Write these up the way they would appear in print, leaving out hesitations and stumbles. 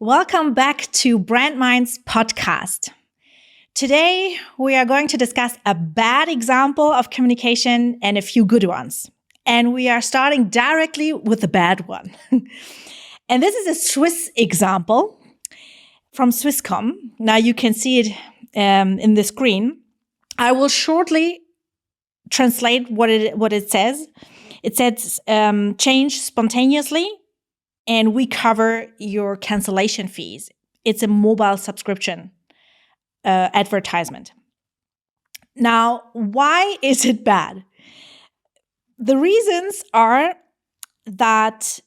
Welcome back to Brandmind's podcast. Today, we are going to discuss a bad example of communication and a few good ones. And we are starting directly with the bad one. And this is a Swiss example from Swisscom. Now you can see it in the screen. I will shortly translate what it says. It says change spontaneously, and we cover your cancellation fees. It's a mobile subscription advertisement. Now, why is it bad? The reasons are that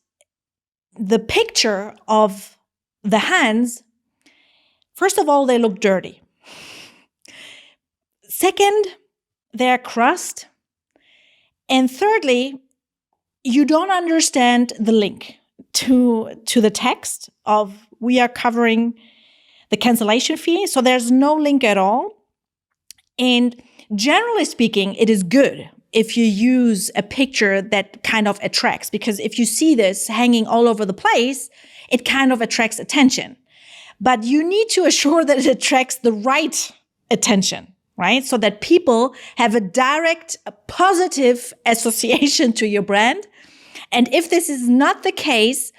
the picture of the hands, first of all, they look dirty. Second, they're crust. And thirdly, you don't understand the link to the text of we are covering the cancellation fee. So there's no link at all. And generally speaking, it is good if you use a picture that kind of attracts, because if you see this hanging all over the place, it kind of attracts attention. But you need to assure that it attracts the right attention, right? So that people have a direct, positive association to your brand. And if this is not the case,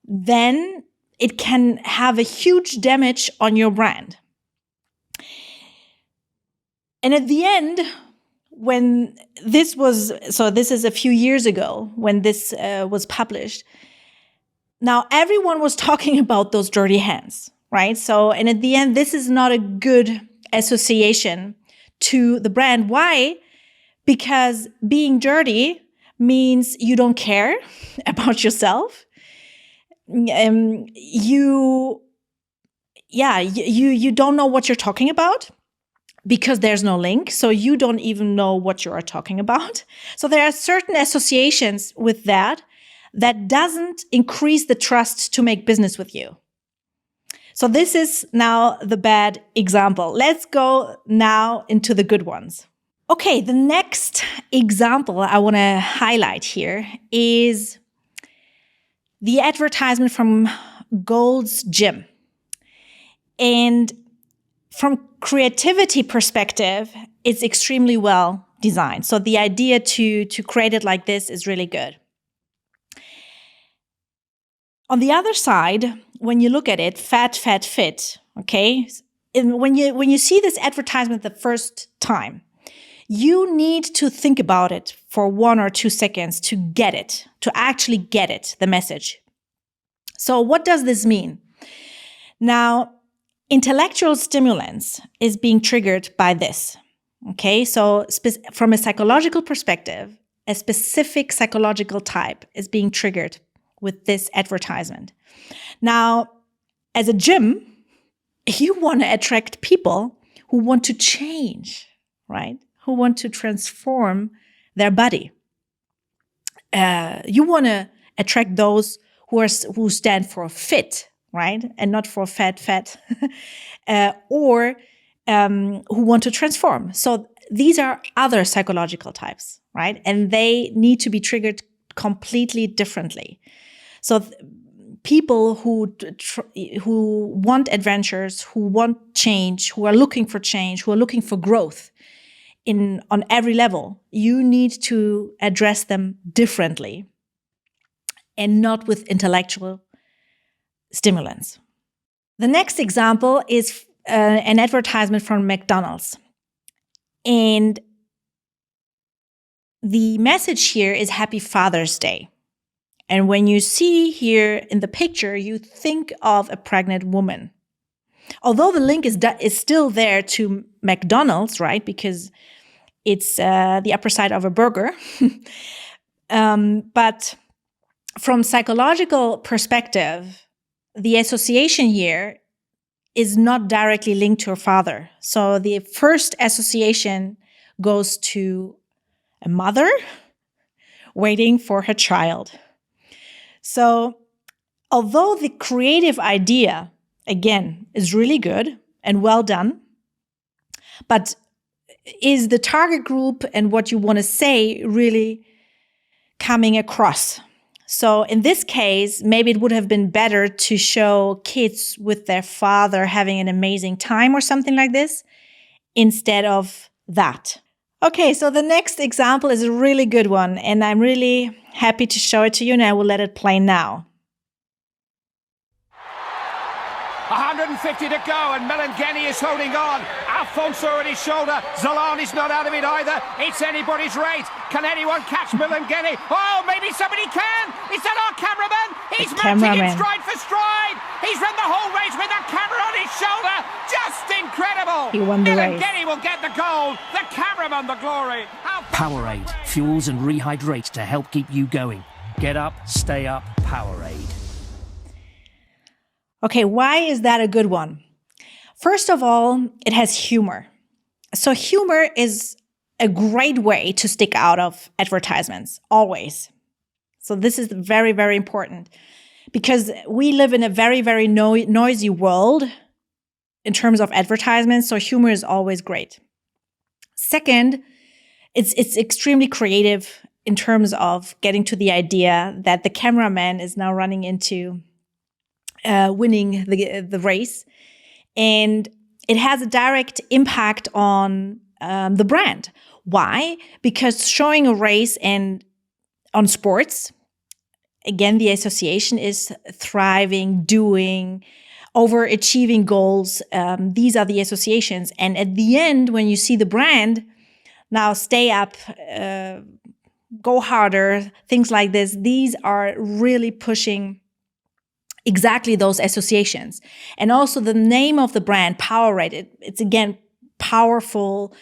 then it can have a huge damage on your brand. And at the end, when this is a few years ago when this was published, now everyone was talking about those dirty hands, right? So, and at the end, this is not a good association to the brand. Why? Because being dirty means you don't care about yourself. You don't know what you're talking about because there's no link. So you don't even know what you are talking about. So there are certain associations with that doesn't increase the trust to make business with you. So this is now the bad example. Let's go now into the good ones. Okay, the next example I want to highlight here is the advertisement from Gold's Gym. And from creativity perspective, it's extremely well designed. So the idea to create it like this is really good. On the other side, when you look at it, fat, fit, okay? And when you see this advertisement the first time, you need to think about it for 1 or 2 seconds to get it, to actually get it, the message. So what does this mean? Now, intellectual stimulants is being triggered by this, okay? So from a psychological perspective, a specific psychological type is being triggered with this advertisement. Now, as a gym, you want to attract people who want to change, right? Who want to transform their body. You want to attract those who stand for fit, right? And not for fat, or who want to transform. So these are other psychological types, right? And they need to be triggered completely differently. So people who want adventures, who want change, who are looking for change, who are looking for growth on every level, you need to address them differently and not with intellectual stimulants. The next example is an advertisement from McDonald's. And the message here is Happy Father's Day. And when you see here in the picture, you think of a pregnant woman. Although the link is still there to McDonald's, right? Because it's the upper side of a burger. But from psychological perspective, the association here is not directly linked to her father. So the first association goes to a mother waiting for her child. So although the creative idea, again, is really good and well done, but is the target group and what you want to say really coming across? So in this case, maybe it would have been better to show kids with their father having an amazing time or something like this instead of that. Okay, so the next example is a really good one, and I'm really happy to show it to you, and I will let it play now. 150 to go, and Melangeni is holding on. Alfonso at his shoulder. Zolani's not out of it either. It's anybody's race. Can anyone catch Melangeni? Oh, maybe somebody can. Is that our cameraman? He's matching it stride for stride. He's run the whole race with the camera on his shoulder. Just incredible. He won the race. Melangeni will get the gold. The cameraman the glory. Powerade fuels and rehydrates to help keep you going. Get up, stay up, Powerade. Okay, why is that a good one? First of all, it has humor. So humor is a great way to stick out of advertisements, always. So this is very, very important because we live in a very, very noisy world in terms of advertisements, so humor is always great. Second, it's extremely creative in terms of getting to the idea that the cameraman is now running into winning the race. And it has a direct impact on the brand. Why? Because showing a race and on sports, again, the association is thriving, doing, overachieving goals. These are the associations. And at the end, when you see the brand, now stay up, go harder, things like this, these are really pushing exactly those associations. And also the name of the brand, Powerade, it's again, powerful,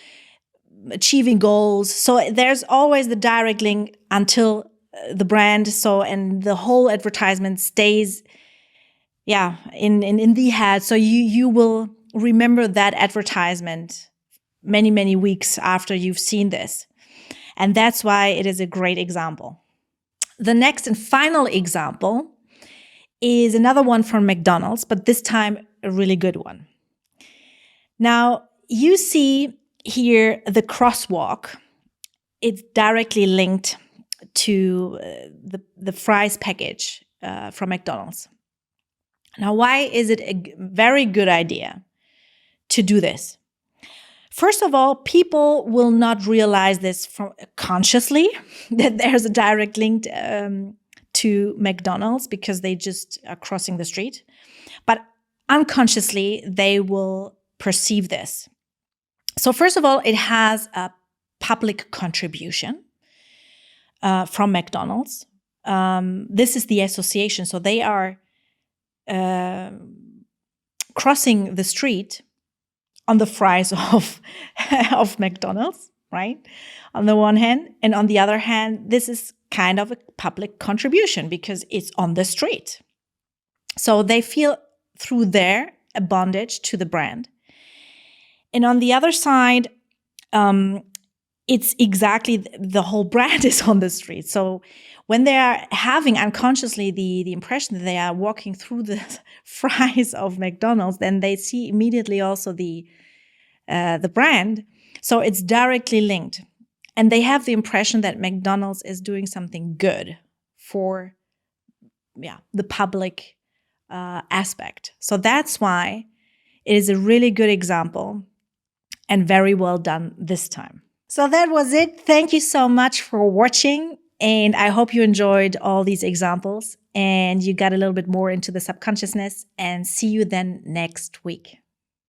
achieving goals. So there's always the direct link until the brand. So, and the whole advertisement stays, in the head. So you will remember that advertisement many, many weeks after you've seen this. And that's why it is a great example. The next and final example is another one from McDonald's, but this time a really good one. Now, you see here the crosswalk. It's directly linked to the fries package from McDonald's. Now, why is it a very good idea to do this? First of all, people will not realize this consciously, that there's a direct link to McDonald's because they just are crossing the street. But unconsciously, they will perceive this. So first of all, it has a public contribution from McDonald's. This is the association. So they are crossing the street on the fries of McDonald's, right? On the one hand. And on the other hand, this is kind of a public contribution because it's on the street. So they feel through there a bondage to the brand. And on the other side, it's exactly the whole brand is on the street. So when they are having unconsciously the impression that they are walking through the fries of McDonald's, then they see immediately also the brand. So it's directly linked. And they have the impression that McDonald's is doing something good for the public aspect. So that's why it is a really good example and very well done this time. So that was it. Thank you so much for watching. And I hope you enjoyed all these examples and you got a little bit more into the subconsciousness, and see you then next week.